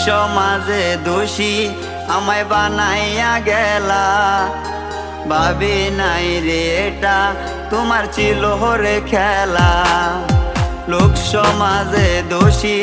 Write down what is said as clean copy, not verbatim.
সমাজে দোষী আমায় বানাইয়া গেলা। ভাবি নাই রে এটা তোমার ছিল রে খেলা। লোক সমাজে দোষী